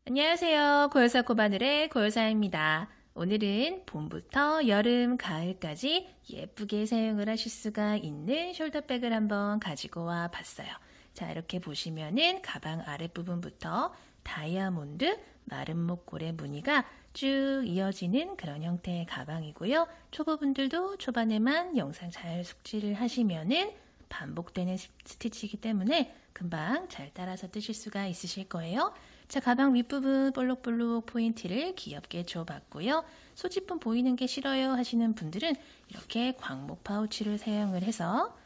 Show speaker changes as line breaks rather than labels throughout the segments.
안녕하세요. 고요사 코바늘의 고요사입니다. 오늘은 봄부터 여름, 가을까지 예쁘게 사용을 하실 수가 있는 숄더백을 한번 가지고 와 봤어요. 자, 이렇게 보시면은 가방 아랫부분부터 다이아몬드, 마른 목골의 무늬가 쭉 이어지는 그런 형태의 가방이고요. 초보분들도 초반에만 영상 잘 숙지를 하시면은 반복되는 스티치이기 때문에 금방 잘 따라서 뜨실 수가 있으실 거예요. 자, 가방 윗부분 볼록볼록 포인트를 귀엽게 줘봤고요. 소지품 보이는 게 싫어요 하시는 분들은 이렇게 광목 파우치를 사용을 해서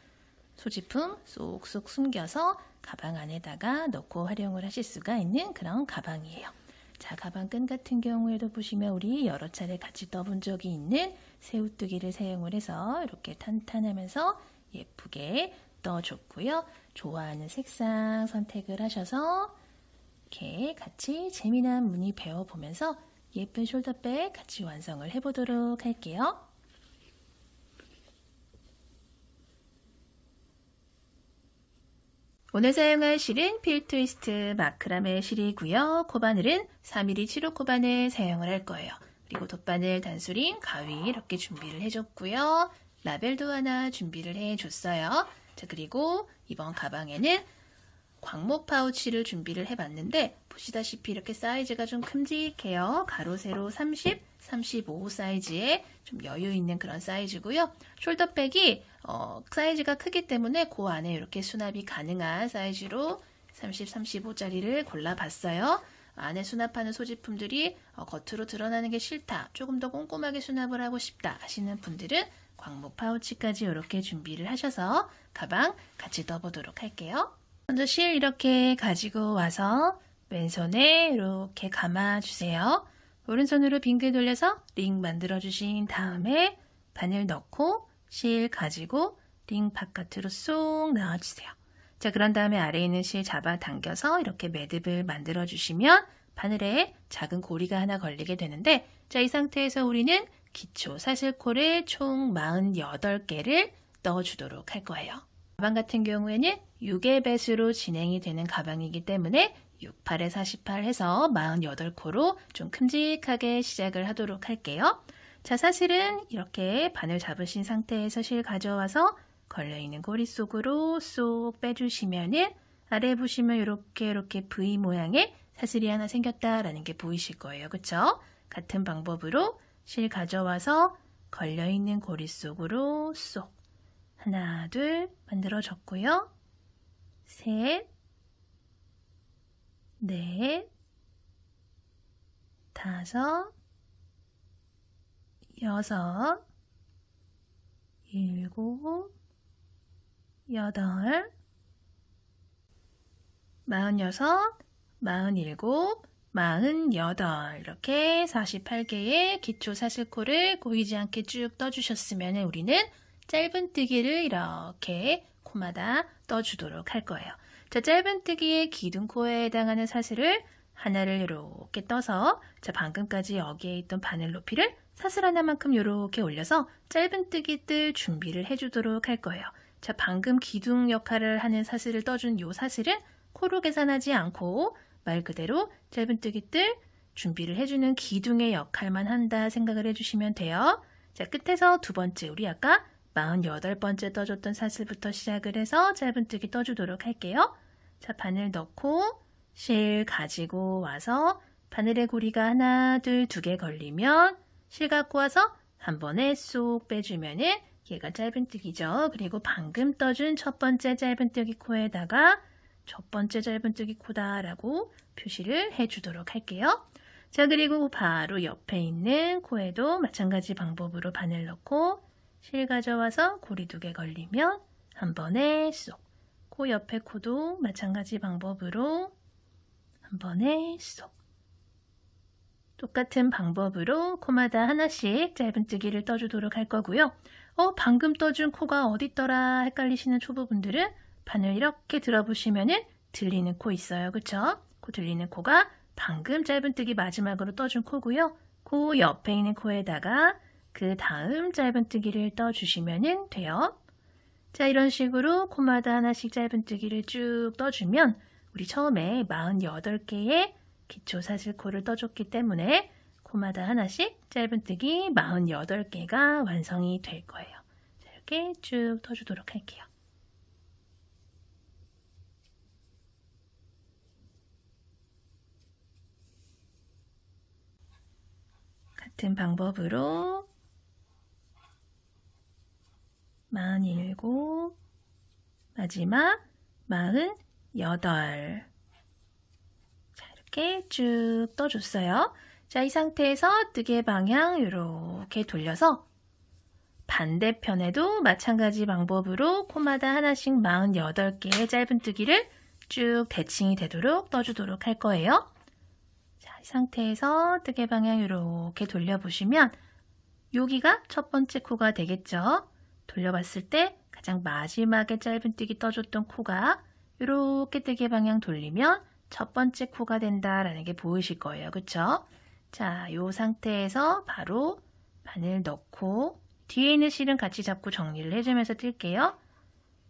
소지품 쏙쏙 숨겨서 가방 안에다가 넣고 활용을 하실 수가 있는 그런 가방이에요. 자, 가방 끈 같은 경우에도 보시면 우리 여러 차례 같이 떠본 적이 있는 새우뜨기를 사용을 해서 이렇게 탄탄하면서 예쁘게 떠줬고요. 좋아하는 색상 선택을 하셔서 이렇게 같이 재미난 무늬 배워보면서 예쁜 숄더백 같이 완성을 해보도록 할게요. 오늘 사용할 실은 필 트위스트 마크라메 실이고요. 코바늘은 4mm 7호 코바늘 사용을 할 거예요. 그리고 돗바늘, 단수링, 가위 이렇게 준비를 해줬고요. 라벨도 하나 준비를 해줬어요. 자, 그리고 이번 가방에는 광목 파우치를 준비를 해봤는데 보시다시피 이렇게 사이즈가 좀 큼직해요. 가로 세로 30, 35 사이즈의 좀 여유 있는 그런 사이즈고요. 숄더백이 사이즈가 크기 때문에 그 안에 이렇게 수납이 가능한 사이즈로 30, 35짜리를 골라봤어요. 안에 수납하는 소지품들이 겉으로 드러나는 게 싫다, 조금 더 꼼꼼하게 수납을 하고 싶다 하시는 분들은 광목 파우치까지 이렇게 준비를 하셔서 가방 같이 넣어보도록 할게요. 먼저 실 이렇게 가지고 와서 왼손에 이렇게 감아주세요. 오른손으로 빙글 돌려서 링 만들어주신 다음에 바늘 넣고 실 가지고 링 바깥으로 쏙 넣어주세요. 자, 그런 다음에 아래에 있는 실 잡아당겨서 이렇게 매듭을 만들어주시면 바늘에 작은 고리가 하나 걸리게 되는데, 자, 이 상태에서 우리는 기초 사슬코를 총 48개를 넣어주도록 할 거예요. 가방 같은 경우에는 6의 배수로 진행이 되는 가방이기 때문에 6, 8에 48 해서 48코로 좀 큼직하게 시작을 하도록 할게요. 자, 사실은 이렇게 바늘 잡으신 상태에서 실 가져와서 걸려있는 고리 속으로 쏙 빼주시면은 아래 보시면 이렇게 V 모양의 사슬이 하나 생겼다라는 게 보이실 거예요. 그쵸? 같은 방법으로 실 가져와서 걸려있는 고리 속으로 쏙 하나, 둘 만들어줬고요. 셋, 넷, 다섯, 여섯, 일곱, 여덟, 46, 47, 48 이렇게 48개의 기초 사슬코를 고이지 않게 쭉 떠주셨으면 우리는 짧은뜨기를 이렇게 코마다 떠주도록 할 거예요. 자, 짧은뜨기의 기둥코에 해당하는 사슬을 하나를 이렇게 떠서, 자, 방금까지 여기에 있던 바늘 높이를 사슬 하나만큼 이렇게 올려서 짧은뜨기 뜰 준비를 해주도록 할 거예요. 자, 방금 기둥 역할을 하는 사슬을 떠준 이 사슬은 코로 계산하지 않고 말 그대로 짧은뜨기 뜰 준비를 해주는 기둥의 역할만 한다 생각을 해주시면 돼요. 자, 끝에서 두 번째, 우리 아까 48번째 떠줬던 사슬부터 시작을 해서 짧은뜨기 떠주도록 할게요. 자, 바늘 넣고 실 가지고 와서 바늘의 고리가 하나, 둘, 2개 걸리면 실 갖고 와서 한 번에 쏙 빼주면은 얘가 짧은뜨기죠. 그리고 방금 떠준 첫 번째 짧은뜨기 코에다가 첫 번째 짧은뜨기 코다 라고 표시를 해주도록 할게요. 자, 그리고 바로 옆에 있는 코에도 마찬가지 방법으로 바늘 넣고 실 가져와서 고리 2개 걸리면 한 번에 쏙, 코 옆에 코도 마찬가지 방법으로 한 번에 쏙, 똑같은 방법으로 코마다 하나씩 짧은뜨기를 떠주도록 할 거고요. 방금 떠준 코가 어디 있더라 헷갈리시는 초보분들은 바늘 이렇게 들어보시면은 들리는 코 있어요. 그쵸? 코 들리는 코가 방금 짧은뜨기 마지막으로 떠준 코고요. 그 옆에 있는 코에다가 그 다음 짧은뜨기를 떠주시면 돼요. 자, 이런 식으로 코마다 하나씩 짧은뜨기를 쭉 떠주면 우리 처음에 48개의 기초 사슬코를 떠줬기 때문에 코마다 하나씩 짧은뜨기 48개가 완성이 될 거예요. 자, 이렇게 쭉 떠주도록 할게요. 같은 방법으로 47, 마지막 48. 자, 이렇게 쭉 떠줬어요. 자, 이 상태에서 뜨개 방향 이렇게 돌려서 반대편에도 마찬가지 방법으로 코마다 하나씩 48개의 짧은뜨기를 쭉 대칭이 되도록 떠주도록 할 거예요. 자, 이 상태에서 뜨개 방향 이렇게 돌려보시면 여기가 첫 번째 코가 되겠죠. 돌려봤을 때 가장 마지막에 짧은뜨기 떠줬던 코가 이렇게 뜨개 방향 돌리면 첫 번째 코가 된다라는 게 보이실 거예요. 그쵸? 자, 이 상태에서 바로 바늘 넣고 뒤에 있는 실은 같이 잡고 정리를 해주면서 뜰게요.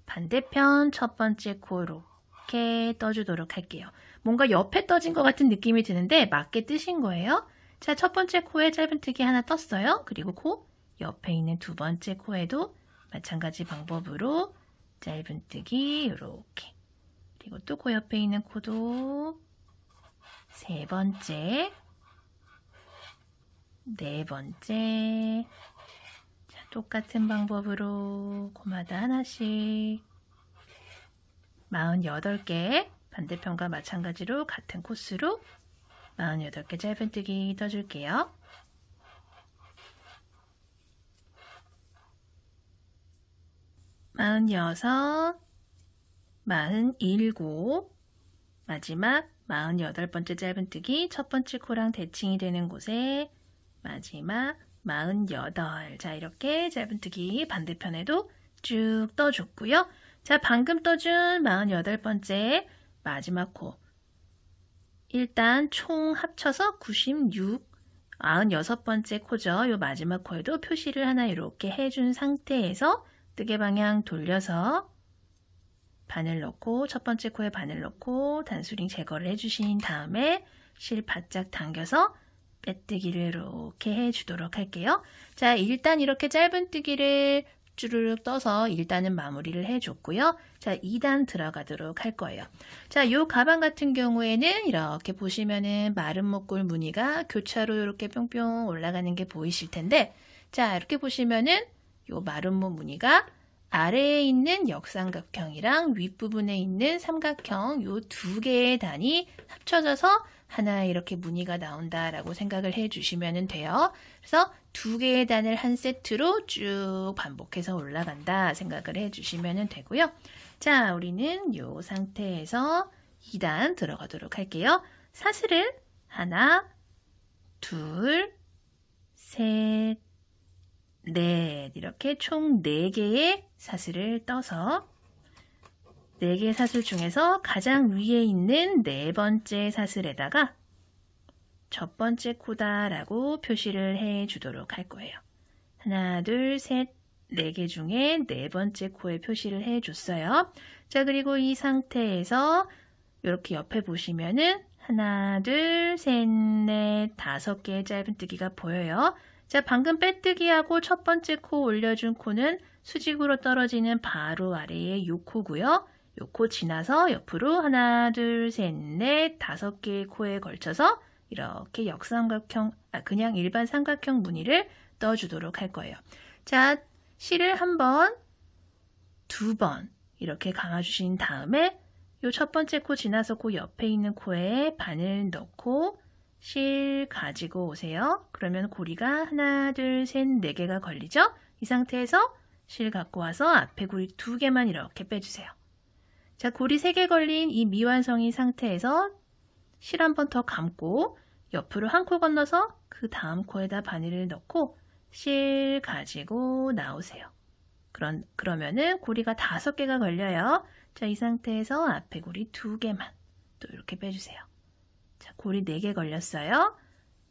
반대편 첫 번째 코 이렇게 떠주도록 할게요. 뭔가 옆에 떠진 것 같은 느낌이 드는데 맞게 뜨신 거예요. 자, 첫 번째 코에 짧은뜨기 하나 떴어요. 그리고 코 옆에 있는 두 번째 코에도 마찬가지 방법으로 짧은뜨기 이렇게, 그리고 또 코 옆에 있는 코도 세 번째, 네 번째. 자, 똑같은 방법으로 코마다 하나씩 48개, 반대편과 마찬가지로 같은 코스로 48개 짧은뜨기 떠줄게요. 46, 47, 마지막 48번째 짧은뜨기 첫 번째 코랑 대칭이 되는 곳에 마지막 48. 자, 이렇게 짧은뜨기 반대편에도 쭉 떠줬고요. 자, 방금 떠준 48번째 마지막 코, 일단 총 합쳐서 96, 96번째 코죠. 이 마지막 코에도 표시를 하나 이렇게 해준 상태에서 뜨개 방향 돌려서 바늘 넣고 첫 번째 코에 바늘 넣고 단수링 제거를 해주신 다음에 실 바짝 당겨서 빼뜨기를 이렇게 해주도록 할게요. 자, 일단 이렇게 짧은뜨기를 주르륵 떠서 1단은 마무리를 해줬고요. 자, 2단 들어가도록 할 거예요. 자, 이 가방 같은 경우에는 이렇게 보시면은 마른 목골 무늬가 교차로 이렇게 뿅뿅 올라가는 게 보이실 텐데, 자, 이렇게 보시면은 이 마른 목 무늬가 아래에 있는 역삼각형이랑 윗부분에 있는 삼각형 이 두 개의 단이 합쳐져서 하나 이렇게 무늬가 나온다라고 생각을 해주시면 돼요. 그래서 두 개의 단을 한 세트로 쭉 반복해서 올라간다 생각을 해주시면 되고요. 자, 우리는 이 상태에서 2단 들어가도록 할게요. 사슬을 하나, 둘, 셋, 넷, 이렇게 총 4개의 사슬을 떠서 4개의 사슬 중에서 가장 위에 있는 네 번째 사슬에다가 첫 번째 코다라고 표시를 해 주도록 할 거예요. 하나, 둘, 셋, 4개 중에 네 번째 코에 표시를 해 줬어요. 자, 그리고 이 상태에서 이렇게 옆에 보시면은 하나, 둘, 셋, 넷, 5개의 짧은뜨기가 보여요. 자, 방금 빼뜨기하고 첫 번째 코 올려준 코는 수직으로 떨어지는 바로 아래에 요 코고요. 요 코 지나서 옆으로 하나, 둘, 셋, 넷, 5개의 코에 걸쳐서 이렇게 역삼각형, 그냥 일반 삼각형 무늬를 떠주도록 할 거예요. 자, 실을 한 번, 두 번 이렇게 감아주신 다음에 요 첫 번째 코 지나서 그 옆에 있는 코에 바늘 넣고 실 가지고 오세요. 그러면 고리가 하나, 둘, 셋, 4개가 걸리죠? 이 상태에서 실 갖고 와서 앞에 고리 2개만 이렇게 빼주세요. 자, 고리 3개 걸린 이 미완성인 상태에서 실 한 번 더 감고 옆으로 한 코 건너서 그 다음 코에다 바늘을 넣고 실 가지고 나오세요. 그러면은 고리가 5개가 걸려요. 자, 이 상태에서 앞에 고리 2개만 또 이렇게 빼주세요. 자, 고리 4개 걸렸어요.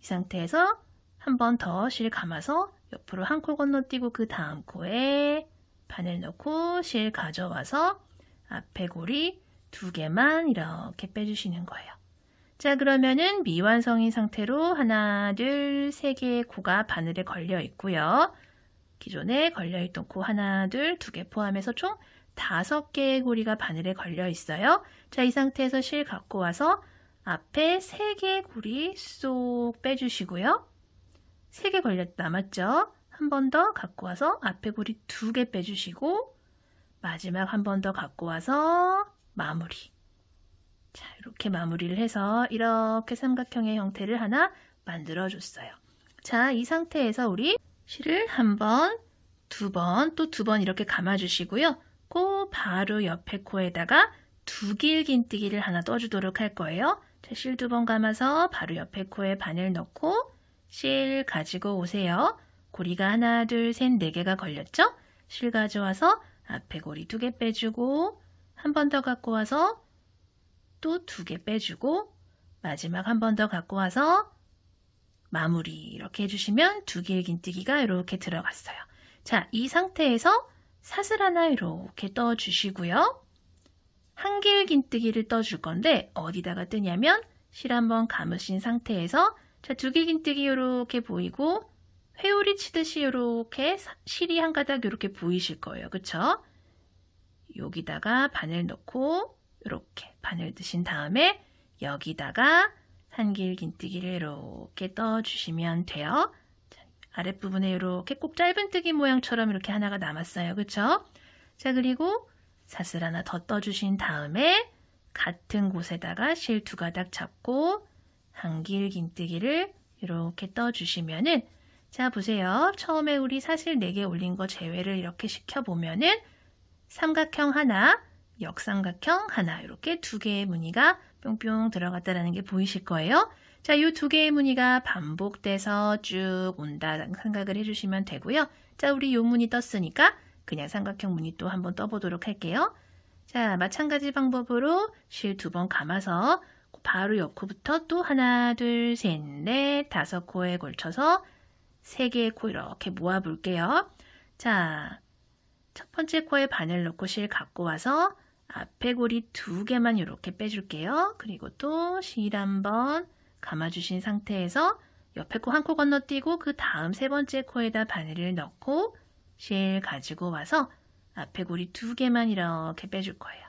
이 상태에서 한 번 더 실 감아서 옆으로 한 코 건너뛰고 그 다음 코에 바늘 넣고 실 가져와서 앞에 고리 2개만 이렇게 빼주시는 거예요. 자, 그러면은 미완성인 상태로 하나, 둘, 세 개의 코가 바늘에 걸려 있고요. 기존에 걸려있던 코 하나, 둘, 두 개 포함해서 총 5개의 고리가 바늘에 걸려 있어요. 자, 이 상태에서 실 갖고 와서 앞에 3개의 고리 쏙 빼주시고요. 3개 남았죠? 한 번 더 갖고 와서 앞에 고리 2개 빼주시고 마지막 한 번 더 갖고 와서 마무리. 자, 이렇게 마무리를 해서 이렇게 삼각형의 형태를 하나 만들어줬어요. 자, 이 상태에서 우리 실을 한 번, 두 번, 또 2번 이렇게 감아주시고요. 그 바로 옆에 코에다가 두길긴뜨기를 하나 떠주도록 할 거예요. 자, 실 2번 감아서 바로 옆에 코에 바늘 넣고 실 가지고 오세요. 고리가 하나, 둘, 셋, 4개가 걸렸죠? 실 가져와서 앞에 고리 2개 빼주고 한 번 더 갖고 와서 또 2개 빼주고 마지막 한 번 더 갖고 와서 마무리 이렇게 해주시면 두길긴뜨기가 이렇게 들어갔어요. 자, 이 상태에서 사슬 하나 이렇게 떠주시고요. 한길긴뜨기를 떠줄 건데 어디다가 뜨냐면 실 한번 감으신 상태에서 자, 두길긴뜨기 이렇게 보이고 회오리 치듯이 이렇게 실이 한 가닥 이렇게 보이실 거예요. 그쵸? 여기다가 바늘 넣고 이렇게 바늘 드신 다음에 여기다가 한길긴뜨기를 이렇게 떠주시면 돼요. 자, 아랫부분에 이렇게 꼭 짧은뜨기 모양처럼 이렇게 하나가 남았어요. 그쵸? 자, 그리고 사슬 하나 더 떠주신 다음에 같은 곳에다가 실 2가닥 잡고 한길긴뜨기를 이렇게 떠주시면은 자, 보세요. 처음에 우리 사슬 4개 올린 거 제외를 이렇게 시켜보면은 삼각형 하나, 역삼각형 하나 이렇게 2개의 무늬가 뿅뿅 들어갔다라는 게 보이실 거예요. 자, 이 2개의 무늬가 반복돼서 쭉 온다 생각을 해주시면 되고요. 자, 우리 요 무늬 떴으니까 그냥 삼각형 무늬 또 한번 떠보도록 할게요. 자, 마찬가지 방법으로 실 2번 감아서 바로 옆 코부터 또 하나, 둘, 셋, 넷, 5코에 걸쳐서 3개의 코 이렇게 모아 볼게요. 자, 첫 번째 코에 바늘 넣고 실 갖고 와서 앞에 고리 2개만 이렇게 빼줄게요. 그리고 또 실 한번 감아주신 상태에서 옆에 코 한 코 건너뛰고 그 다음 3번째 코에다 바늘을 넣고 실 가지고 와서 앞에 고리 2개만 이렇게 빼줄 거예요.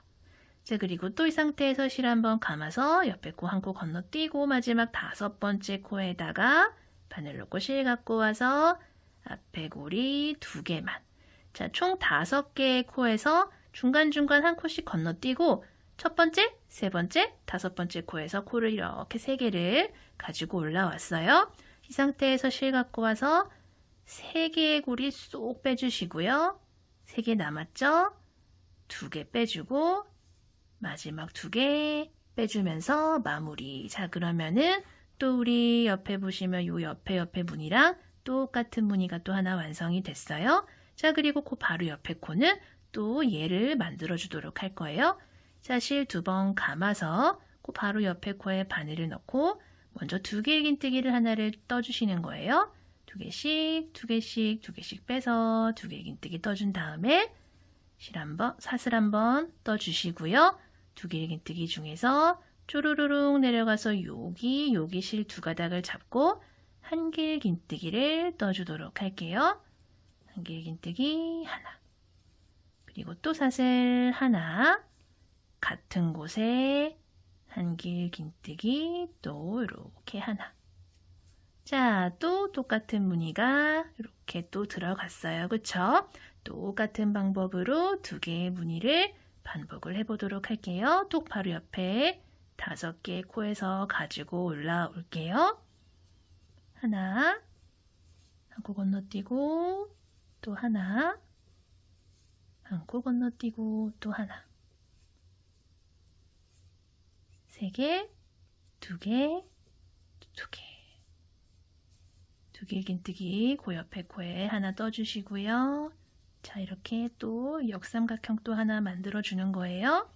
자, 그리고 또 이 상태에서 실 한번 감아서 옆에 코 한 코 건너뛰고 마지막 5번째 코에다가 바늘 넣고 실 갖고 와서 앞에 고리 2개만. 자, 총 5개의 코에서 중간중간 한 코씩 건너뛰고 첫 번째, 세 번째, 5번째 코에서 코를 이렇게 3개를 가지고 올라왔어요. 이 상태에서 실 갖고 와서 3개의 고리 쏙 빼주시고요. 3개 남았죠? 2개 빼주고 마지막 2개 빼주면서 마무리. 자, 그러면은 또 우리 옆에 보시면 요 옆에 무늬랑 똑같은 무늬가 또 하나 완성이 됐어요. 자, 그리고 그 바로 옆에 코는 또 얘를 만들어 주도록 할 거예요. 자, 실 2번 감아서 그 바로 옆에 코에 바늘을 넣고 먼저 2개의 긴뜨기를 하나를 떠주시는 거예요. 2개씩, 2개씩, 2개씩 빼서 2개의 긴뜨기 떠준 다음에 실 한번, 사슬 한번 떠주시고요. 2개의 긴뜨기 중에서 쪼르르륵 내려가서 여기 실 2가닥을 잡고 한길 긴뜨기를 떠주도록 할게요. 한길 긴뜨기 하나. 그리고 또 사슬 하나. 같은 곳에 한길 긴뜨기 또 이렇게 하나. 자, 또 똑같은 무늬가 이렇게 또 들어갔어요. 그쵸? 똑같은 방법으로 2개의 무늬를 반복을 해보도록 할게요. 또 바로 옆에 5개의 코에서 가지고 올라올게요. 하나, 한 코 건너뛰고 또 하나, 한 코 건너뛰고 또 하나, 3개, 2개, 2개. 2개 긴뜨기 그 옆에 코에 하나 떠주시고요. 자, 이렇게 또 역삼각형 또 하나 만들어 주는 거예요.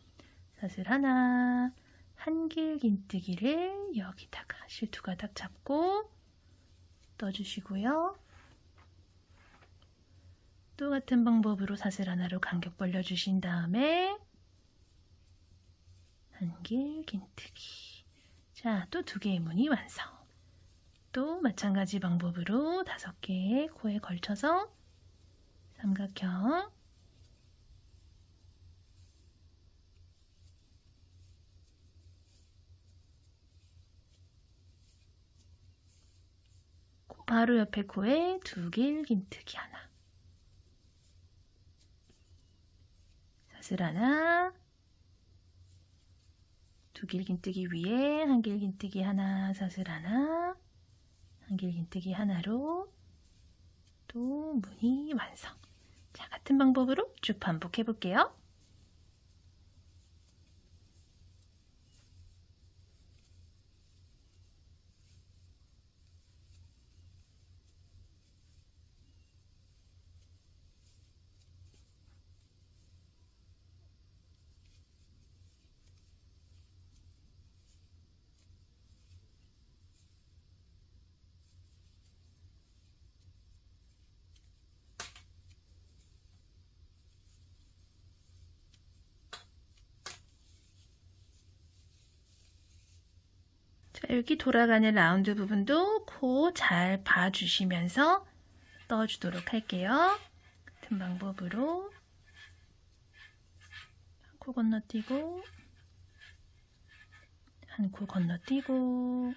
사슬 하나, 한길 긴뜨기를 여기다가 실 2가닥 잡고 떠주시고요. 또 같은 방법으로 사슬 하나로 간격 벌려 주신 다음에 한길 긴뜨기. 자, 또 2개의 무늬 완성. 또 마찬가지 방법으로 5개의 코에 걸쳐서 삼각형, 바로 옆에 코에 2길 긴뜨기 하나, 사슬 하나, 2길 긴뜨기 위에 1길 긴뜨기 하나, 사슬 하나, 1길 긴뜨기 하나로 또 무늬 완성. 자, 같은 방법으로 쭉 반복해 볼게요. 자, 여기 돌아가는 라운드 부분도 코 잘 봐주시면서 떠주도록 할게요. 같은 방법으로 한 코 건너뛰고, 한 코 건너뛰고,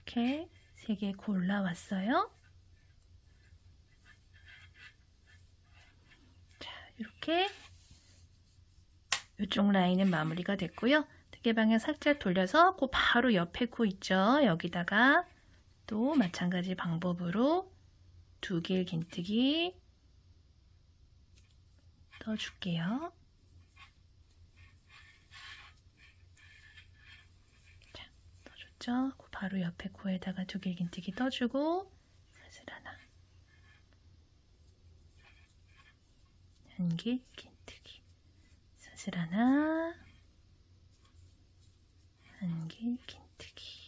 이렇게 3개 코 올라왔어요. 자, 이렇게 이쪽 라인은 마무리가 됐고요. 뜨개 방향 살짝 돌려서 그 바로 옆에 코 있죠. 여기다가 또 마찬가지 방법으로 2길 긴뜨기 떠줄게요. 자, 떠줬죠. 그 바로 옆에 코에다가 2길 긴뜨기 떠주고, 사슬 하나, 1길 긴뜨기, 사슬 하나, 1길 긴뜨기.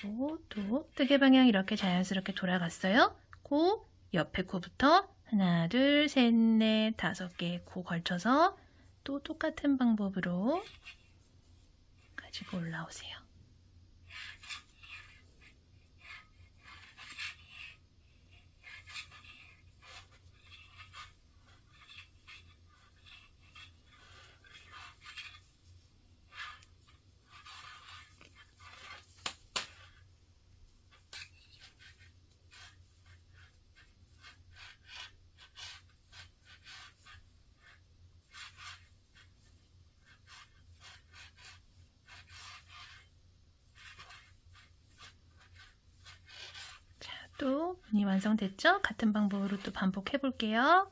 그리고 또 뜨개 방향 이렇게 자연스럽게 돌아갔어요. 그 옆에 코부터 하나, 둘, 셋, 넷, 5개의 코 걸쳐서 또 똑같은 방법으로 가지고 올라오세요. 또 무늬 완성됐죠? 같은 방법으로 또 반복해 볼게요.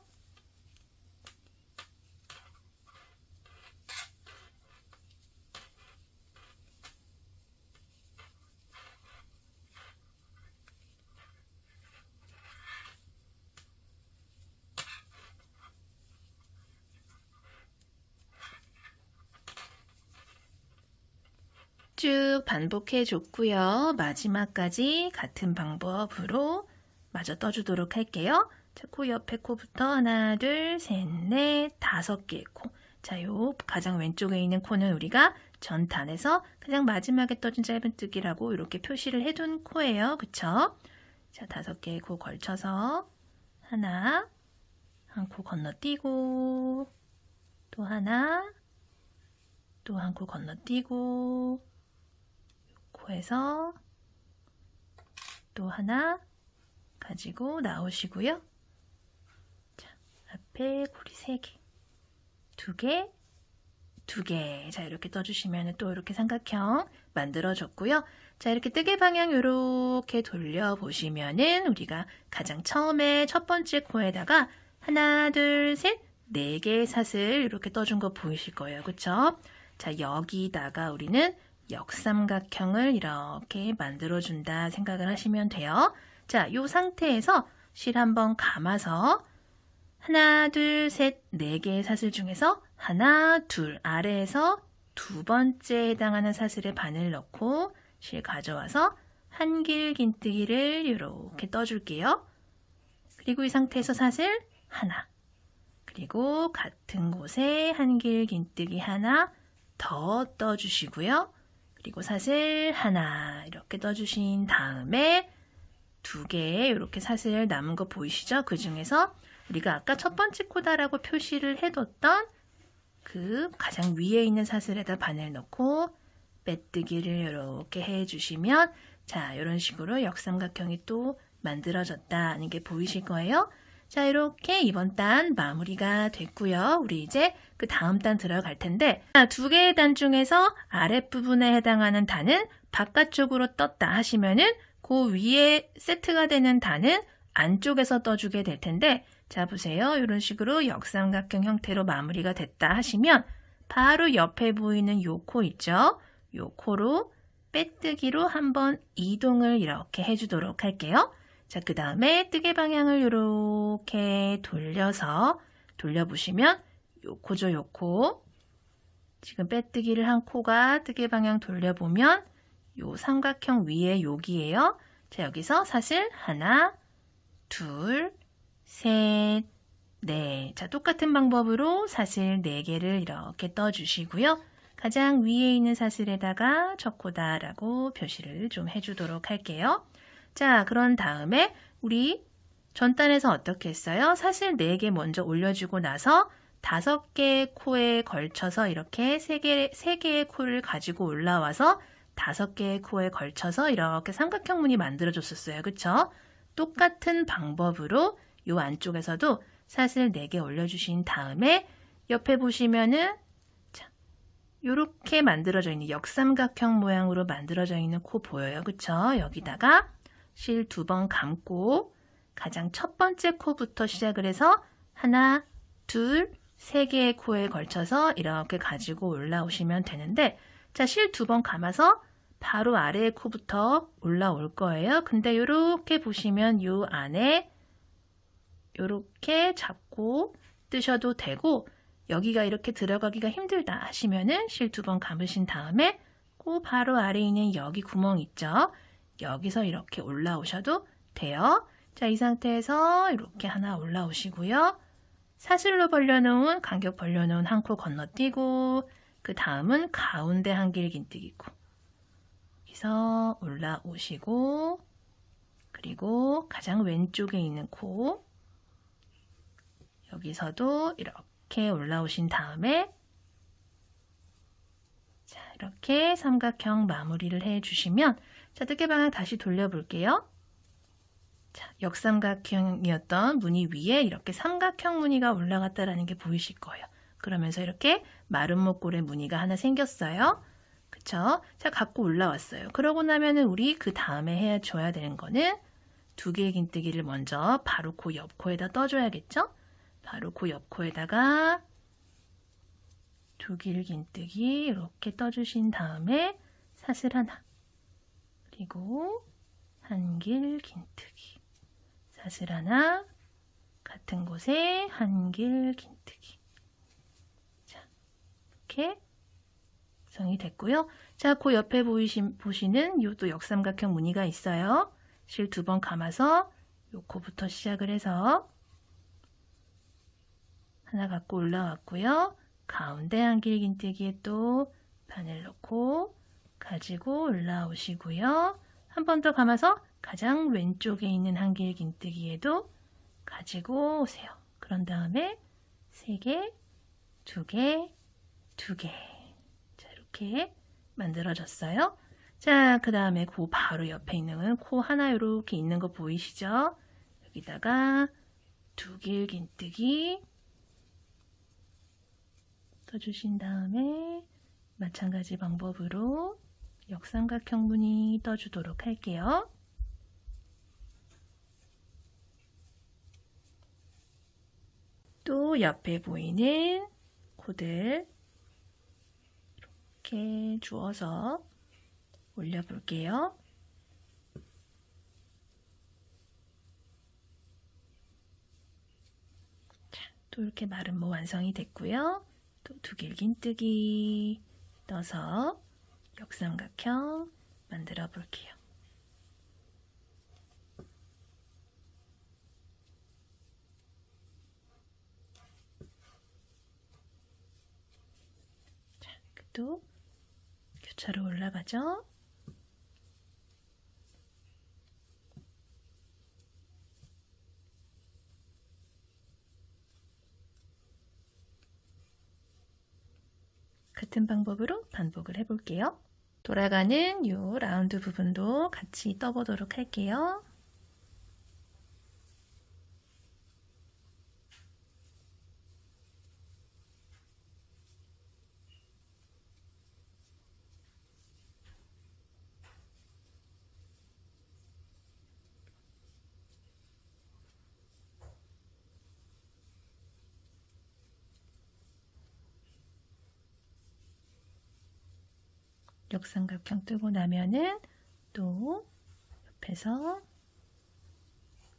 쭉 반복해 줬고요. 마지막까지 같은 방법으로 마저 떠주도록 할게요. 자, 코 옆에 코부터 하나, 둘, 셋, 넷, 5개의 코. 자, 요 가장 왼쪽에 있는 코는 우리가 전단에서 가장 마지막에 떠준 짧은뜨기라고 이렇게 표시를 해둔 코예요. 그쵸? 자, 5개의 코 걸쳐서 하나, 한 코 건너뛰고, 또 하나, 또 한 코 건너뛰고, 코에서 또 하나 가지고 나오시고요. 자, 앞에 고리 3개, 2개, 2개. 자, 이렇게 떠주시면 또 이렇게 삼각형 만들어졌고요. 자, 이렇게 뜨개 방향 이렇게 돌려보시면은 우리가 가장 처음에 첫 번째 코에다가 하나, 둘, 셋, 4개의 사슬 이렇게 떠준 거 보이실 거예요. 그쵸? 자, 여기다가 우리는 역삼각형을 이렇게 만들어준다 생각을 하시면 돼요. 자, 이 상태에서 실 한번 감아서 하나, 둘, 셋, 4개의 사슬 중에서 하나, 둘 아래에서 2번째에 해당하는 사슬에 바늘 넣고 실 가져와서 1길 긴뜨기를 이렇게 떠줄게요. 그리고 이 상태에서 사슬 하나, 그리고 같은 곳에 한길긴뜨기 하나 더 떠주시고요. 그리고 사슬 하나 이렇게 떠주신 다음에 2개 이렇게 사슬 남은 거 보이시죠? 그 중에서 우리가 아까 첫 번째 코다라고 표시를 해뒀던 그 가장 위에 있는 사슬에다 바늘 넣고 빼뜨기를 이렇게 해주시면 자, 이런 식으로 역삼각형이 또 만들어졌다는 게 보이실 거예요. 자, 이렇게 이번 단 마무리가 됐고요. 우리 이제 그 다음 단 들어갈 텐데 2개의 단 중에서 아랫부분에 해당하는 단은 바깥쪽으로 떴다 하시면은 그 위에 세트가 되는 단은 안쪽에서 떠주게 될 텐데 자, 보세요. 이런 식으로 역삼각형 형태로 마무리가 됐다 하시면 바로 옆에 보이는 요 코 있죠? 요 코로 빼뜨기로 한번 이동을 이렇게 해주도록 할게요. 자, 그 다음에 뜨개 방향을 이렇게 돌려보시면 요 코죠, 요 코. 지금 빼뜨기를 한 코가 뜨개 방향 돌려보면 요 삼각형 위에 여기에요. 자, 여기서 사슬 하나, 둘, 셋, 넷. 자, 똑같은 방법으로 사슬 4개를 이렇게 떠주시고요. 가장 위에 있는 사슬에다가 첫 코다라고 표시를 좀 해주도록 할게요. 자, 그런 다음에 우리 전단에서 어떻게 했어요? 사슬 4개 먼저 올려주고 나서 5개의 코에 걸쳐서 이렇게 3개의 코를 가지고 올라와서 5개의 코에 걸쳐서 이렇게 삼각형 무늬 만들어줬었어요. 그쵸? 똑같은 방법으로 이 안쪽에서도 사슬 4개 올려주신 다음에 옆에 보시면은 이렇게 만들어져 있는 역삼각형 모양으로 만들어져 있는 코 보여요. 그쵸? 여기다가 실 2번 감고 가장 첫 번째 코부터 시작을 해서 하나, 둘, 3개의 코에 걸쳐서 이렇게 가지고 올라오시면 되는데 자, 실 2번 감아서 바로 아래의 코부터 올라올 거예요. 근데 이렇게 보시면 이 안에 이렇게 잡고 뜨셔도 되고 여기가 이렇게 들어가기가 힘들다 하시면은 실 2번 감으신 다음에 그 바로 아래에 있는 여기 구멍 있죠? 여기서 이렇게 올라오셔도 돼요. 자, 이 상태에서 이렇게 하나 올라오시고요. 사슬로 벌려놓은, 간격 벌려놓은 한 코 건너뛰고 그 다음은 가운데 한길긴뜨기 코. 여기서 올라오시고 그리고 가장 왼쪽에 있는 코 여기서도 이렇게 올라오신 다음에 자, 이렇게 삼각형 마무리를 해주시면 자, 뜨개 방향 다시 돌려볼게요. 자, 역삼각형이었던 무늬 위에 이렇게 삼각형 무늬가 올라갔다라는 게 보이실 거예요. 그러면서 이렇게 마른 목골의 무늬가 하나 생겼어요. 그쵸? 자, 갖고 올라왔어요. 그러고 나면은 우리 그 다음에 해줘야 되는 거는 2개의 긴뜨기를 먼저 바로 그 옆코에다 떠줘야겠죠? 바로 그 옆코에다가 2길 긴뜨기 이렇게 떠주신 다음에 사슬 하나 그리고 한길 긴뜨기 사슬 하나 같은 곳에 한길 긴뜨기 자, 이렇게 구성이 됐고요. 자, 그 옆에 보시는 요도 역삼각형 무늬가 있어요. 실 2번 감아서 요 코부터 시작을 해서 하나 갖고 올라왔고요. 가운데 한길긴뜨기에 또 바늘 넣고 가지고 올라오시고요. 한 번 더 감아서 가장 왼쪽에 있는 한길긴뜨기에도 가지고 오세요. 그런 다음에 3개, 2개, 2개 자, 이렇게 만들어졌어요. 자, 그 다음에 그 바로 옆에 있는 코 하나 이렇게 있는 거 보이시죠? 여기다가 2길 긴뜨기 떠주신 다음에 마찬가지 방법으로 역삼각형 무늬 떠주도록 할게요. 또 옆에 보이는 코들 이렇게 주어서 올려볼게요. 자, 또 이렇게 마른 모 완성이 됐고요. 또 2길 긴뜨기 떠서 역삼각형 만들어 볼게요. 또 교차로 올라가죠. 같은 방법으로 반복을 해볼게요. 돌아가는 이 라운드 부분도 같이 떠보도록 할게요. 역삼각형 뜨고 나면은 또 옆에서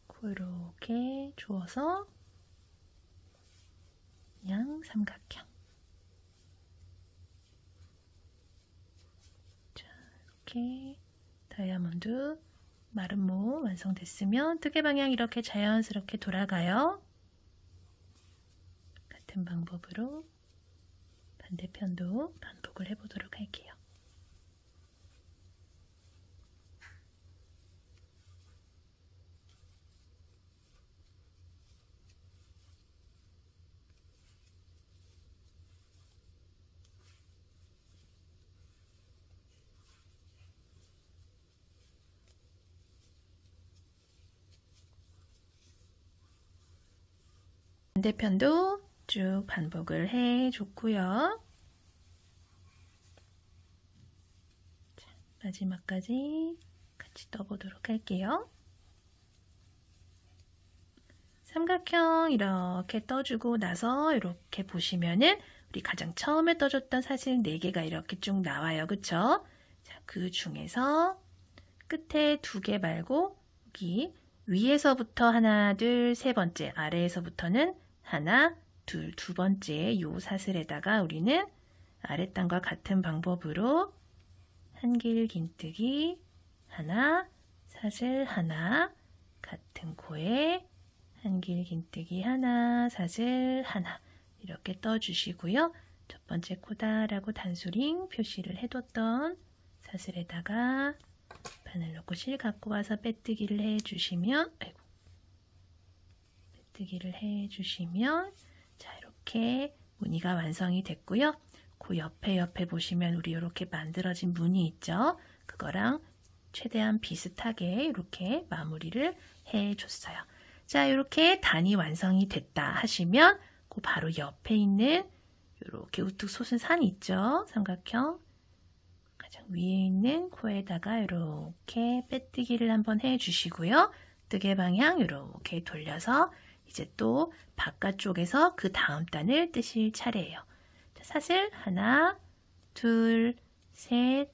코 이렇게 주어서 그냥 삼각형. 자, 이렇게 다이아몬드 마른 모 완성됐으면 뜨개 방향 이렇게 자연스럽게 돌아가요. 같은 방법으로 반대편도 반복을 해보도록 할게요. 반대편도 쭉 반복을 해줬고요. 자, 마지막까지 같이 떠보도록 할게요. 삼각형 이렇게 떠주고 나서 이렇게 보시면은 우리 가장 처음에 떠줬던 사실 4개가 이렇게 쭉 나와요. 그쵸? 자, 그 중에서 끝에 2개 말고 여기 위에서부터 하나, 둘, 세 번째, 아래에서부터는 하나, 둘, 두 번째 요 사슬에다가 우리는 아랫단과 같은 방법으로 한길 긴뜨기 하나, 사슬 하나, 같은 코에 한길 긴뜨기 하나, 사슬 하나 이렇게 떠주시고요. 첫 번째 코다라고 단수링 표시를 해뒀던 사슬에다가 바늘 넣고 실 갖고 와서 빼뜨기를 해주시면 빼뜨기를 해주시면 자 이렇게 무늬가 완성이 됐고요. 그 옆에 보시면 우리 이렇게 만들어진 무늬 있죠. 그거랑 최대한 비슷하게 이렇게 마무리를 해줬어요. 자 이렇게 단이 완성이 됐다 하시면 그 바로 옆에 있는 이렇게 우뚝 솟은 산 있죠. 삼각형 가장 위에 있는 코에다가 이렇게 빼뜨기를 한번 해주시고요. 뜨개 방향 이렇게 돌려서 이제 또 바깥쪽에서 그 다음 단을 뜨실 차례예요. 사슬 하나, 둘, 셋,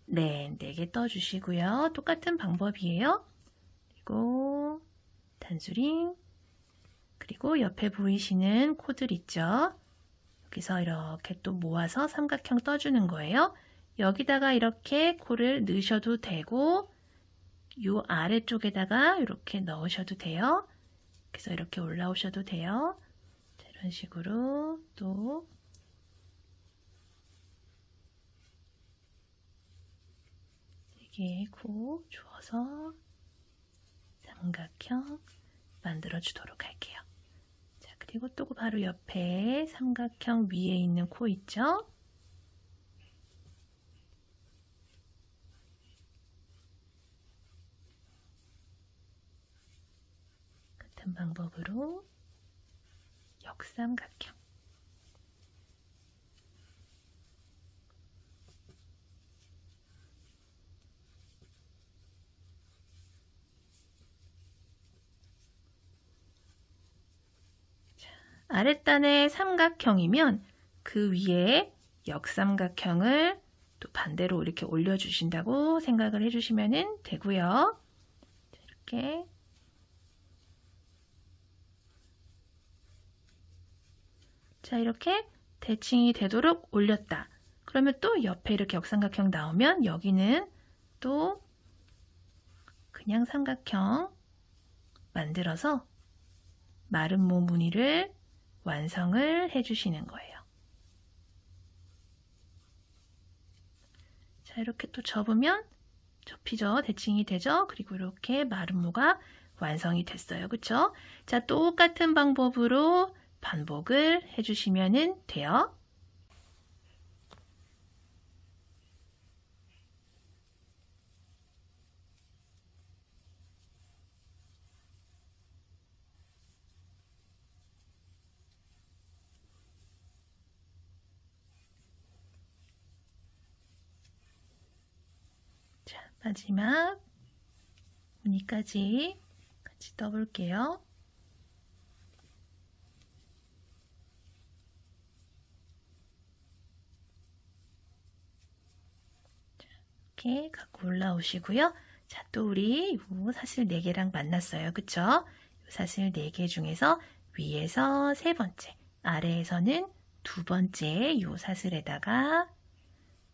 넷, 4개 떠주시고요. 똑같은 방법이에요. 그리고 단수링, 그리고 옆에 보이시는 코들 있죠. 여기서 이렇게 또 모아서 삼각형 떠주는 거예요. 여기다가 이렇게 코를 넣으셔도 되고 요 아래쪽에다가 이렇게 넣으셔도 돼요. 그래서 이렇게 올라오셔도 돼요. 자, 이런 식으로 또 이게 코 주어서 삼각형 만들어 주도록 할게요. 자, 그리고 또 바로 옆에 삼각형 위에 있는 코 있죠? 같은 방법으로 역삼각형 아랫단에 삼각형이면 그 위에 역삼각형을 또 반대로 이렇게 올려주신다고 생각을 해주시면 되고요. 이렇게 자 이렇게 대칭이 되도록 올렸다. 그러면 또 옆에 이렇게 역삼각형 나오면 여기는 또 그냥 삼각형 만들어서 마른 모 무늬를 완성을 해주시는 거예요. 자, 이렇게 또 접으면 접히죠. 대칭이 되죠. 그리고 이렇게 마름모가 완성이 됐어요. 그쵸? 자, 똑같은 방법으로 반복을 해주시면 돼요. 자, 마지막 무늬까지 같이 떠볼게요. 이렇게 갖고 올라오시고요. 자, 또 우리 요 사슬 4개랑 만났어요. 그쵸? 요 사슬 4개 중에서 위에서 3번째, 아래에서는 2번째 요 사슬에다가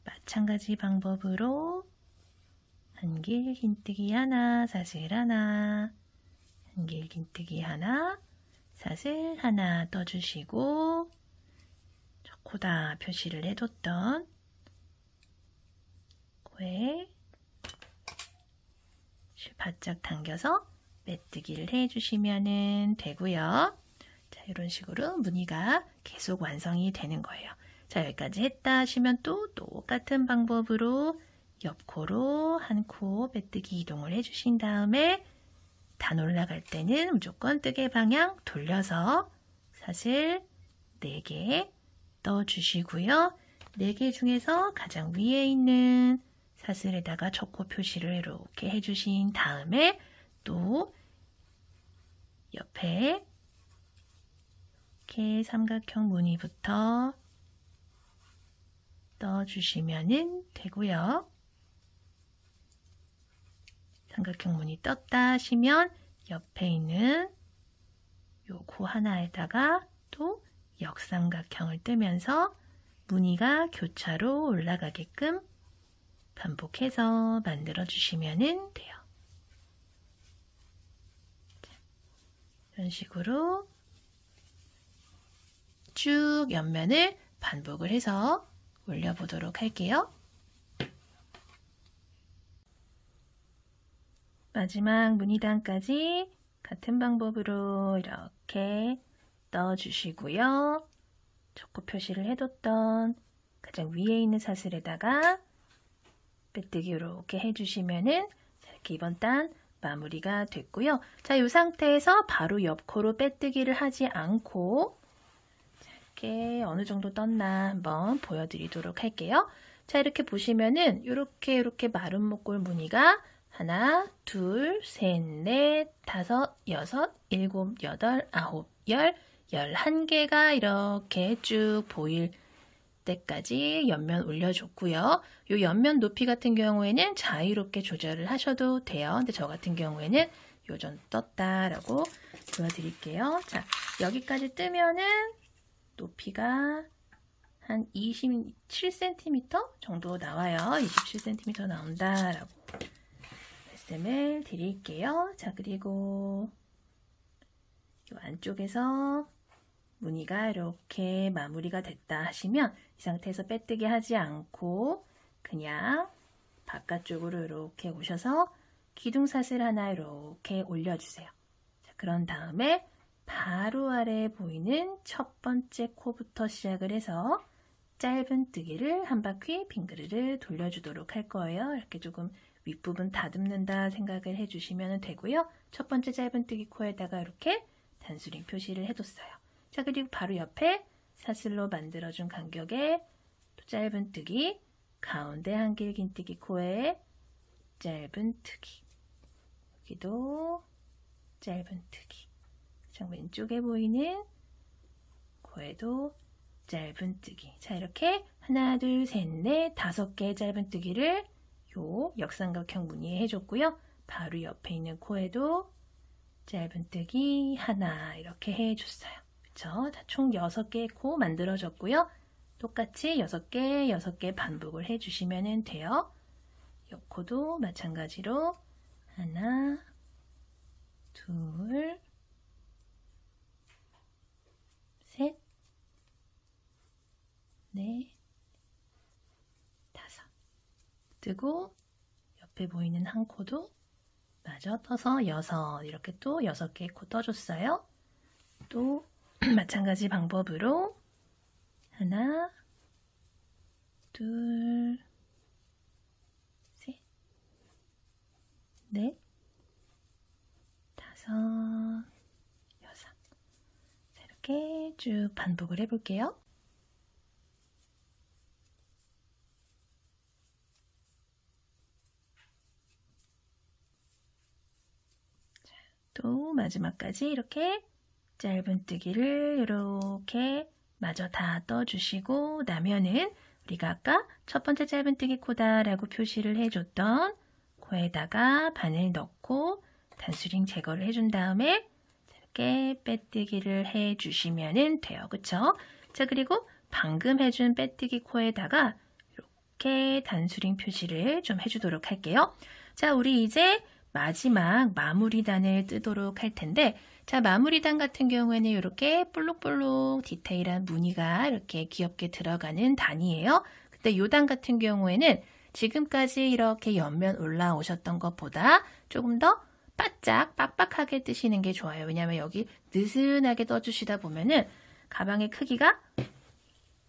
마찬가지 방법으로 한길 긴뜨기 하나, 사슬 하나, 한길 긴뜨기 하나, 사슬 하나 떠주시고 코다 표시를 해뒀던 코에 실 바짝 당겨서 빼뜨기를 해주시면 되고요. 자, 이런 식으로 무늬가 계속 완성이 되는 거예요. 자, 여기까지 했다 하시면 또 똑같은 방법으로 옆코로 한 코 빼뜨기 이동을 해주신 다음에 단 올라갈 때는 무조건 뜨개 방향 돌려서 사슬 4개 떠주시고요. 4개 중에서 가장 위에 있는 사슬에다가 첫 코 표시를 이렇게 해주신 다음에 또 옆에 이렇게 삼각형 무늬부터 떠주시면 되고요. 삼각형 무늬 떴다 하시면 옆에 있는 요 코 하나에다가 또 역삼각형을 뜨면서 무늬가 교차로 올라가게끔 반복해서 만들어 주시면 돼요. 이런 식으로 쭉 옆면을 반복을 해서 올려보도록 할게요. 마지막 무늬단까지 같은 방법으로 이렇게 넣어주시고요. 첫 코 표시를 해뒀던 가장 위에 있는 사슬에다가 빼뜨기 이렇게 해주시면은 이렇게 이번 단 마무리가 됐고요. 자, 이 상태에서 바로 옆코로 빼뜨기를 하지 않고 이렇게 어느 정도 떴나 한번 보여드리도록 할게요. 자, 이렇게 보시면은 이렇게 마른 목골 무늬가 하나, 둘, 셋, 넷, 다섯, 여섯, 일곱, 여덟, 아홉, 열, 11개가 이렇게 쭉 보일 때까지 옆면 올려줬고요. 이 옆면 높이 같은 경우에는 자유롭게 조절을 하셔도 돼요. 근데 저 같은 경우에는 요 정도 떴다라고 보여드릴게요. 자, 여기까지 뜨면은 높이가 한 27cm 정도 나와요. 27cm 나온다라고 말씀을 드릴게요. 자, 그리고 이 안쪽에서 무늬가 이렇게 마무리가 됐다 하시면 이 상태에서 빼뜨기 하지 않고 그냥 바깥쪽으로 이렇게 오셔서 기둥사슬 하나 이렇게 올려주세요. 자, 그런 다음에 바로 아래에 보이는 첫 번째 코부터 시작을 해서 짧은 뜨기를 한 바퀴 빙그르르 돌려주도록 할 거예요. 이렇게 조금 윗부분 다듬는다 생각을 해주시면 되고요. 첫 번째 짧은 뜨기 코에다가 이렇게 단수링 표시를 해뒀어요. 자, 그리고 바로 옆에 사슬로 만들어준 간격에 또 짧은 뜨기, 가운데 한길 긴뜨기 코에 짧은 뜨기, 여기도 짧은 뜨기, 가장 왼쪽에 보이는 코에도 짧은 뜨기. 자, 이렇게 하나, 둘, 셋, 넷, 5개의 짧은 뜨기를 요 역삼각형 무늬에 해줬고요. 바로 옆에 있는 코에도 짧은 뜨기 하나 이렇게 해줬어요. 그쵸? 총 6개의 코 만들어졌고요. 똑같이 6개, 6개 반복을 해주시면 돼요. 옆 코도 마찬가지로 하나, 둘, 셋, 넷, 5. 뜨고 옆에 보이는 한 코도 마저 떠서 6 이렇게 또 6개의 코 떠줬어요. 또 마찬가지 방법으로 하나, 둘, 셋, 넷, 다섯, 여섯. 자, 이렇게 쭉 반복을 해볼게요. 자, 또 마지막까지 이렇게 짧은뜨기를 이렇게 마저 다 떠주시고 나면은 우리가 아까 첫 번째 짧은뜨기 코다라고 표시를 해줬던 코에다가 바늘 넣고 단수링 제거를 해준 다음에 이렇게 빼뜨기를 해주시면 돼요. 그쵸? 자, 그리고 방금 해준 빼뜨기 코에다가 이렇게 단수링 표시를 좀 해주도록 할게요. 자, 우리 이제 마지막 마무리단을 뜨도록 할 텐데, 자, 마무리단 같은 경우에는 이렇게 볼록볼록 디테일한 무늬가 이렇게 귀엽게 들어가는 단이에요. 근데 이 단 같은 경우에는 지금까지 이렇게 옆면 올라오셨던 것보다 조금 더 바짝 빡빡하게 뜨시는 게 좋아요. 왜냐하면 여기 느슨하게 떠주시다 보면은 가방의 크기가,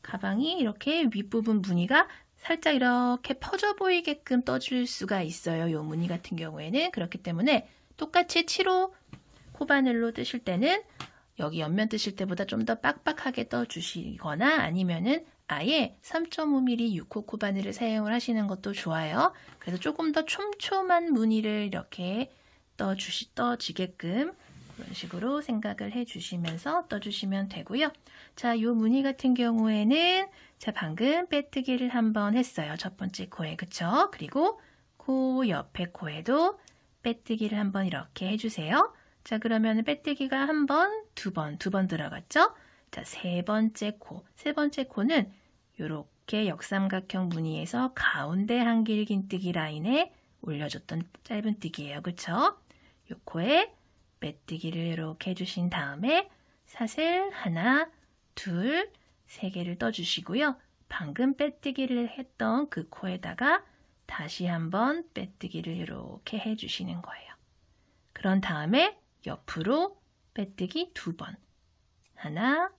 가방이 이렇게 윗부분 무늬가 살짝 이렇게 퍼져 보이게끔 떠줄 수가 있어요. 이 무늬 같은 경우에는. 그렇기 때문에 똑같이 7호 코바늘로 뜨실 때는 여기 옆면 뜨실 때보다 좀 더 빡빡하게 떠주시거나 아니면은 아예 3.5mm 6호 코바늘을 사용을 하시는 것도 좋아요. 그래서 조금 더 촘촘한 무늬를 이렇게 떠지게끔 그런 식으로 생각을 해주시면서 떠주시면 되고요. 자, 이 무늬 같은 경우에는 자, 방금 빼뜨기를 한번 했어요. 첫 번째 코에, 그쵸? 그리고 코 옆에 코에도 빼뜨기를 한번 이렇게 해주세요. 자, 그러면 빼뜨기가 한 번, 두 번 들어갔죠? 자, 세 번째 코는 이렇게 역삼각형 무늬에서 가운데 한길 긴뜨기 라인에 올려줬던 짧은뜨기예요. 그쵸? 이 코에 빼뜨기를 이렇게 해주신 다음에 사슬 하나, 둘, 세 개를 떠주시고요. 방금 빼뜨기를 했던 그 코에다가 다시 한번 빼뜨기를 이렇게 해주시는 거예요. 그런 다음에 옆으로 빼뜨기 2번. 하나,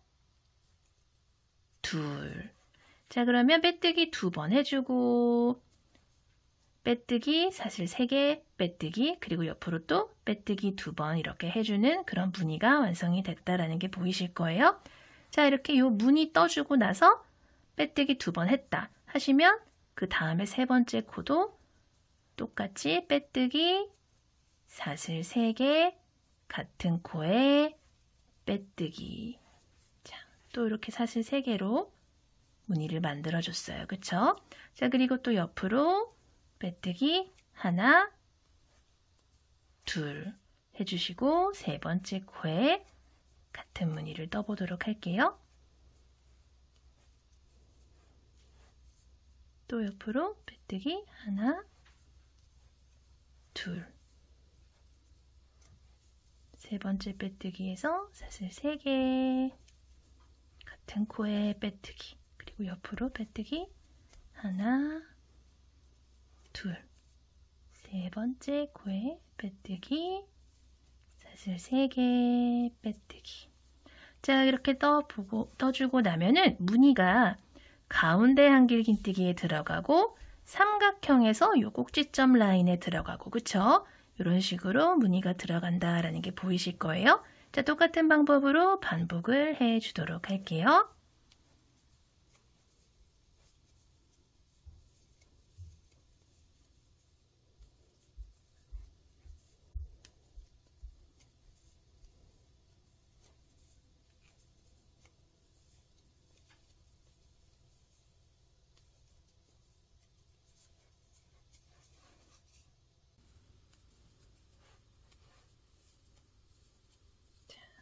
둘. 자, 그러면 빼뜨기 2번 해주고 빼뜨기 사슬 3개, 빼뜨기, 그리고 옆으로 또 빼뜨기 2번 이렇게 해주는 그런 무늬가 완성이 됐다라는 게 보이실 거예요. 자, 이렇게 요 무늬 떠주고 나서 빼뜨기 2번 했다 하시면 그 다음에 세 번째 코도 똑같이 빼뜨기, 사슬 3개, 같은 코에 빼뜨기. 자, 또 이렇게 사슬 3개로 무늬를 만들어줬어요. 그쵸? 자, 그리고 또 옆으로 빼뜨기 하나, 둘 해주시고 세 번째 코에 같은 무늬를 떠보도록 할게요. 또 옆으로 빼뜨기 하나, 둘. 세 번째 빼뜨기에서 사슬 3개, 같은 코에 빼뜨기, 그리고 옆으로 빼뜨기 하나, 둘. 세 번째 코에 빼뜨기, 사슬 3개, 빼뜨기. 자, 이렇게 떠주고 나면은 무늬가 가운데 한길 긴뜨기에 들어가고 삼각형에서 요 꼭지점 라인에 들어가고, 그쵸? 이런 식으로 무늬가 들어간다라는 게 보이실 거예요. 자, 똑같은 방법으로 반복을 해 주도록 할게요.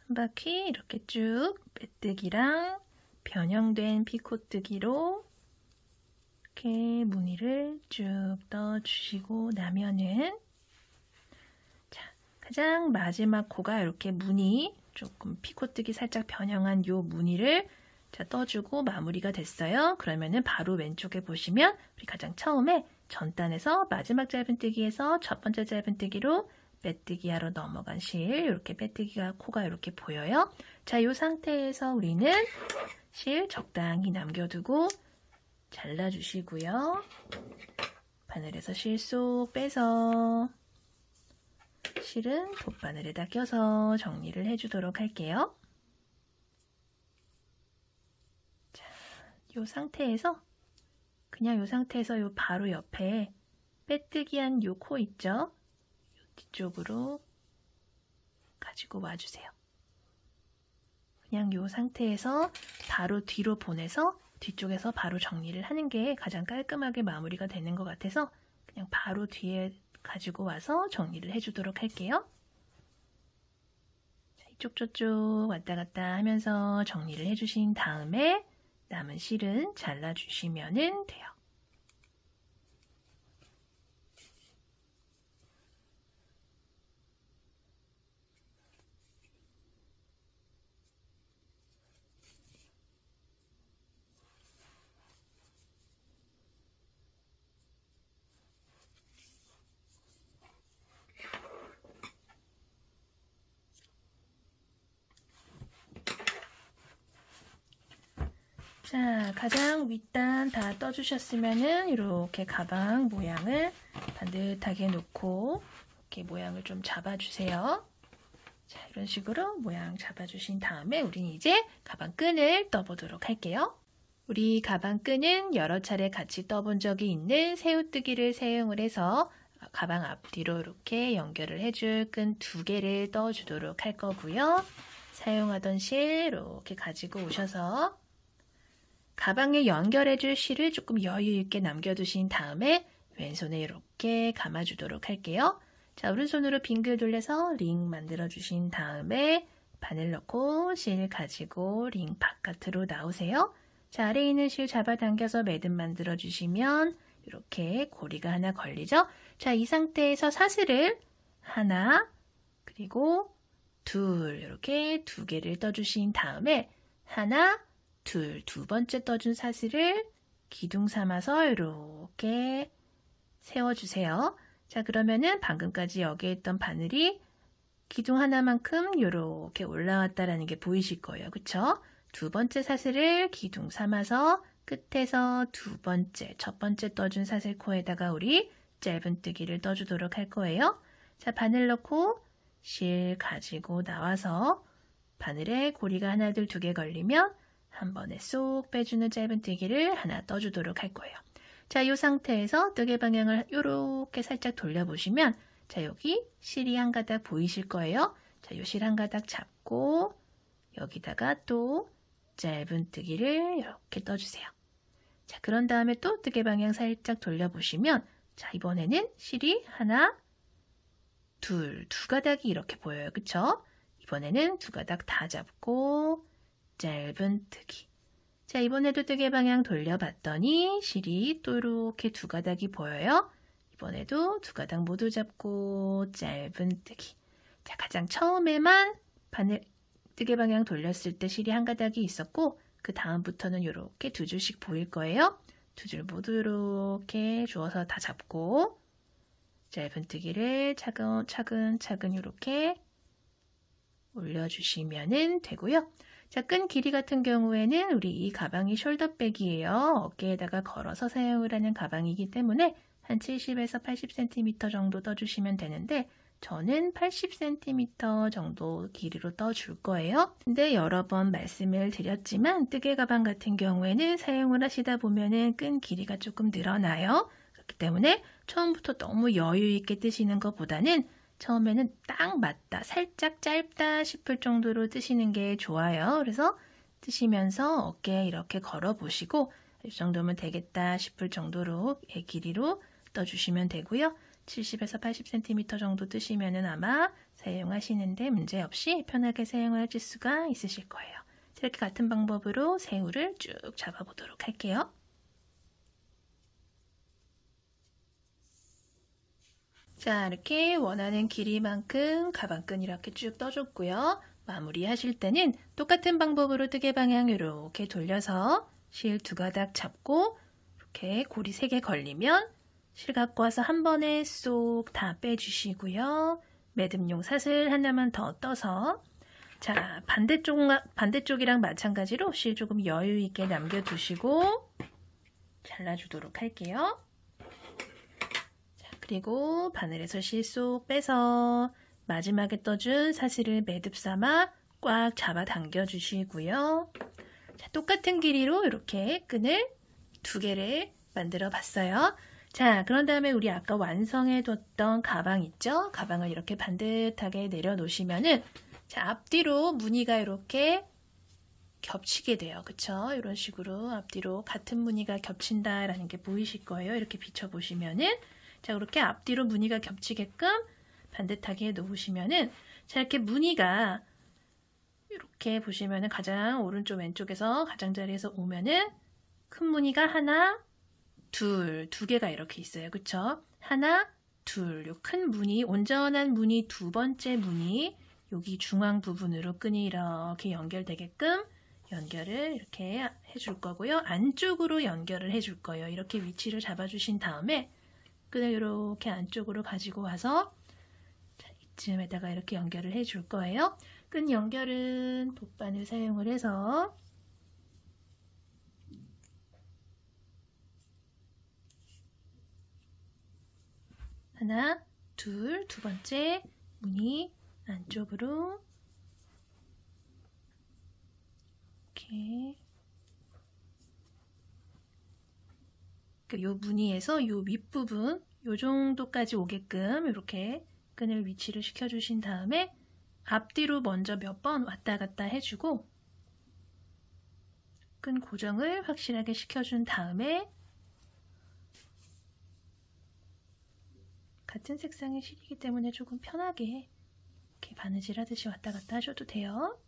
한 바퀴 이렇게 쭉 빼뜨기랑 변형된 피코뜨기로 이렇게 무늬를 쭉 떠주시고 나면은 자, 가장 마지막 코가 이렇게 무늬 조금 피코뜨기 살짝 변형한 요 무늬를 자, 떠주고 마무리가 됐어요. 그러면은 바로 왼쪽에 보시면 우리 가장 처음에 전단에서 마지막 짧은뜨기에서 첫 번째 짧은뜨기로 빼뜨기 하러 넘어간 실, 이렇게 빼뜨기가 코가 이렇게 보여요. 자, 이 상태에서 우리는 실 적당히 남겨두고 잘라주시고요. 바늘에서 실 쏙 빼서 실은 돗바늘에다 껴서 정리를 해주도록 할게요. 자, 이 상태에서 그냥 이 상태에서 요 바로 옆에 빼뜨기한 요 코 있죠? 요 뒤쪽으로 가지고 와주세요. 그냥 요 상태에서 바로 뒤로 보내서 뒤쪽에서 바로 정리를 하는 게 가장 깔끔하게 마무리가 되는 것 같아서 그냥 바로 뒤에 가지고 와서 정리를 해주도록 할게요. 자, 이쪽 저쪽 왔다 갔다 하면서 정리를 해주신 다음에 남은 실은 잘라주시면 돼요. 자, 가장 윗단 다 떠주셨으면은 이렇게 가방 모양을 반듯하게 놓고 이렇게 모양을 좀 잡아주세요. 자, 이런 식으로 모양 잡아주신 다음에 우리는 이제 가방 끈을 떠보도록 할게요. 우리 가방 끈은 여러 차례 같이 떠본 적이 있는 새우뜨기를 사용을 해서 가방 앞뒤로 이렇게 연결을 해줄 끈 2개를 떠주도록 할 거고요. 사용하던 실 이렇게 가지고 오셔서 가방에 연결해줄 실을 조금 여유 있게 남겨두신 다음에 왼손에 이렇게 감아주도록 할게요. 자, 오른손으로 빙글 돌려서 링 만들어주신 다음에 바늘 넣고 실 가지고 링 바깥으로 나오세요. 자, 아래에 있는 실 잡아당겨서 매듭 만들어주시면 이렇게 고리가 하나 걸리죠. 자, 이 상태에서 사슬을 하나, 그리고 둘, 이렇게 2개를 떠주신 다음에 하나, 둘, 2번째 떠준 사슬을 기둥 삼아서 이렇게 세워주세요. 자, 그러면은 방금까지 여기에 있던 바늘이 기둥 하나만큼 이렇게 올라왔다라는 게 보이실 거예요. 그쵸? 2번째 사슬을 기둥 삼아서 끝에서 2번째, 첫 번째 떠준 사슬코에다가 우리 짧은뜨기를 떠주도록 할 거예요. 자, 바늘 넣고 실 가지고 나와서 바늘에 고리가 하나, 둘, 2개 걸리면 한 번에 쏙 빼주는 짧은뜨기를 하나 떠주도록 할 거예요. 자, 이 상태에서 뜨개 방향을 이렇게 살짝 돌려보시면 자, 여기 실이 한 가닥 보이실 거예요. 자, 이 실 한 가닥 잡고 여기다가 또 짧은뜨기를 이렇게 떠주세요. 자, 그런 다음에 또 뜨개 방향 살짝 돌려보시면 자, 이번에는 실이 하나, 둘, 2가닥이 이렇게 보여요. 그쵸? 이번에는 2가닥 다 잡고 짧은뜨기. 자, 이번에도 뜨개 방향 돌려봤더니 실이 또 이렇게 2가닥이 보여요. 이번에도 2가닥 모두 잡고 짧은뜨기. 자, 가장 처음에만 바늘 뜨개 방향 돌렸을 때 실이 한 가닥이 있었고 그 다음부터는 이렇게 2줄씩 보일 거예요. 2줄 모두 이렇게 주워서 다 잡고 짧은뜨기를 차근차근 이렇게 올려주시면 되고요. 자, 끈 길이 같은 경우에는 우리 이 가방이 숄더백이에요. 어깨에다가 걸어서 사용을 하는 가방이기 때문에 한 70에서 80cm 정도 떠주시면 되는데 저는 80cm 정도 길이로 떠줄 거예요. 근데 여러 번 말씀을 드렸지만 뜨개 가방 같은 경우에는 사용을 하시다 보면은 끈 길이가 조금 늘어나요. 그렇기 때문에 처음부터 너무 여유 있게 뜨시는 것보다는 처음에는 딱 맞다, 살짝 짧다 싶을 정도로 뜨시는 게 좋아요. 그래서 뜨시면서 어깨에 이렇게 걸어 보시고 이 정도면 되겠다 싶을 정도로의 길이로 떠주시면 되고요. 70에서 80cm 정도 뜨시면은 아마 사용하시는데 문제없이 편하게 사용하실 수가 있으실 거예요. 이렇게 같은 방법으로 새우를 쭉 잡아보도록 할게요. 자, 이렇게 원하는 길이만큼 가방끈 이렇게 쭉 떠줬고요. 마무리 하실 때는 똑같은 방법으로 뜨개 방향 이렇게 돌려서 실 2가닥 잡고 이렇게 고리 3개 걸리면 실 갖고 와서 한 번에 쏙 다 빼주시고요. 매듭용 사슬 하나만 더 떠서 자, 반대쪽이랑 마찬가지로 실 조금 여유 있게 남겨두시고 잘라주도록 할게요. 자, 그리고 바늘에서 실 쏙 빼서 마지막에 떠준 사슬을 매듭 삼아 꽉 잡아 당겨주시고요. 자, 똑같은 길이로 이렇게 끈을 2개를 만들어 봤어요. 자, 그런 다음에 우리 아까 완성해 뒀던 가방 있죠? 가방을 이렇게 반듯하게 내려놓으시면은 자, 앞뒤로 무늬가 이렇게 겹치게 돼요. 그쵸? 이런 식으로 앞뒤로 같은 무늬가 겹친다라는 게 보이실 거예요. 이렇게 비춰보시면은 자, 그렇게 앞뒤로 무늬가 겹치게끔 반듯하게 놓으시면은 자, 이렇게 무늬가 이렇게 보시면은 가장 오른쪽 왼쪽에서 가장자리에서 오면은 큰 무늬가 하나, 둘, 2개가 이렇게 있어요. 그쵸? 하나, 둘, 요 큰 무늬, 온전한 무늬 2번째 무늬 여기 중앙 부분으로 끈이 이렇게 연결되게끔 연결을 이렇게 해줄 거고요. 안쪽으로 연결을 해줄 거예요. 이렇게 위치를 잡아주신 다음에 끈을 이렇게 안쪽으로 가지고 와서 자, 이쯤에다가 이렇게 연결을 해줄 거예요. 끈 연결은 돗바늘 사용을 해서 하나, 둘, 2번째 무늬 안쪽으로 이렇게 요 무늬에서 요 윗부분 요 정도까지 오게끔 이렇게 끈을 위치를 시켜주신 다음에 앞뒤로 먼저 몇 번 왔다 갔다 해주고 끈 고정을 확실하게 시켜준 다음에 같은 색상의 실이기 때문에 조금 편하게 이렇게 바느질 하듯이 왔다 갔다 하셔도 돼요.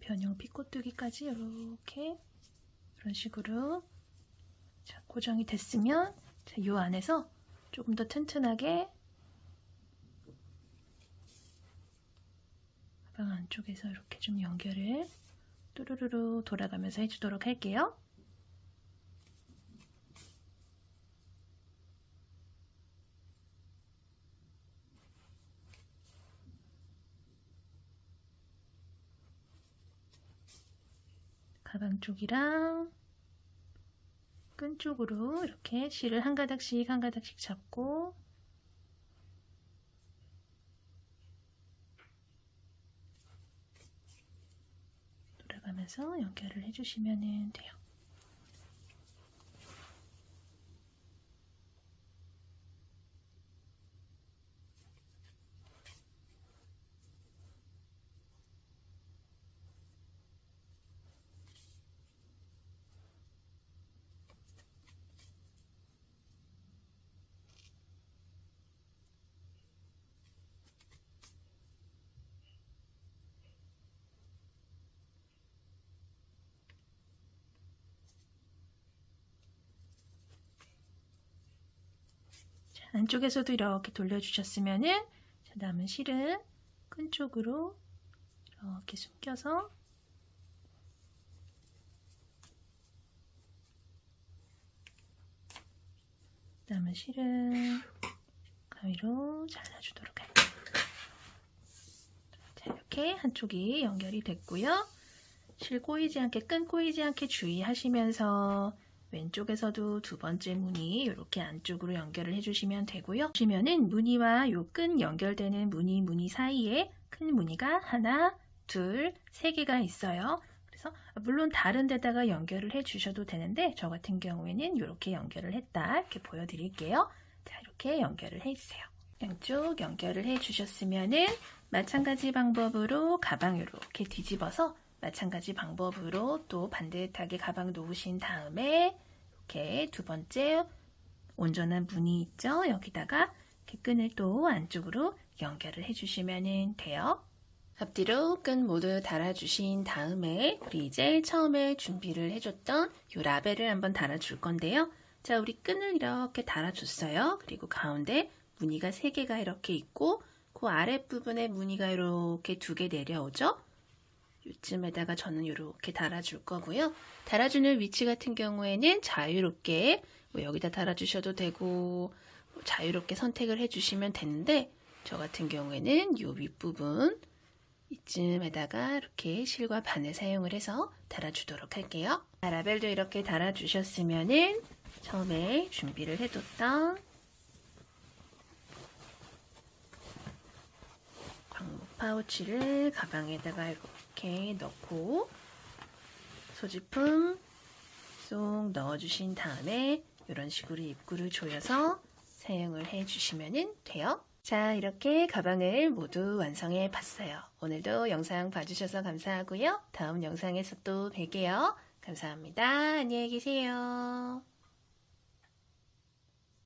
변형 피코뜨기까지 이렇게 이런 식으로 자, 고정이 됐으면 자, 이 안에서 조금 더 튼튼하게 가방 안쪽에서 이렇게 좀 연결을 뚜루루루 돌아가면서 해주도록 할게요. 가방 쪽이랑 끈 쪽으로 이렇게 실을 한 가닥씩 한 가닥씩 잡고 돌아가면서 연결을 해주시면 돼요. 안쪽에서도 이렇게 돌려주셨으면은 남은 실은 끈 쪽으로 이렇게 숨겨서 남은 실은 가위로 잘라주도록 할게요. 자, 이렇게 한쪽이 연결이 됐고요. 실 꼬이지 않게, 끈 꼬이지 않게 주의하시면서 왼쪽에서도 2번째 무늬 이렇게 안쪽으로 연결을 해주시면 되고요. 보시면은 무늬와 요 끈 연결되는 무늬 사이에 큰 무늬가 하나, 둘, 3개가 있어요. 그래서 물론 다른 데다가 연결을 해주셔도 되는데 저 같은 경우에는 이렇게 연결을 했다 이렇게 보여드릴게요. 자, 이렇게 연결을 해주세요. 양쪽 연결을 해주셨으면은 마찬가지 방법으로 가방 이렇게 뒤집어서 마찬가지 방법으로 또 반듯하게 가방 놓으신 다음에 이렇게 2번째 온전한 무늬 있죠? 여기다가 이렇게 끈을 또 안쪽으로 연결을 해주시면 돼요. 앞뒤로 끈 모두 달아주신 다음에 우리 이제 처음에 준비를 해줬던 이 라벨을 한번 달아줄 건데요. 자, 우리 끈을 이렇게 달아줬어요. 그리고 가운데 무늬가 3개가 이렇게 있고 그 아랫부분에 무늬가 이렇게 2개 내려오죠. 이쯤에다가 저는 이렇게 달아줄 거고요. 달아주는 위치 같은 경우에는 자유롭게 여기다 달아주셔도 되고 자유롭게 선택을 해주시면 되는데 저 같은 경우에는 이 윗부분 이쯤에다가 이렇게 실과 바늘 사용을 해서 달아주도록 할게요. 라벨도 이렇게 달아주셨으면은 처음에 준비를 해뒀던 광목 파우치를 가방에다가 이렇게 넣고 소지품 쏙 넣어주신 다음에 이런 식으로 입구를 조여서 사용을 해주시면 돼요. 자, 이렇게 가방을 모두 완성해 봤어요. 오늘도 영상 봐주셔서 감사하고요. 다음 영상에서 또 뵐게요. 감사합니다. 안녕히 계세요.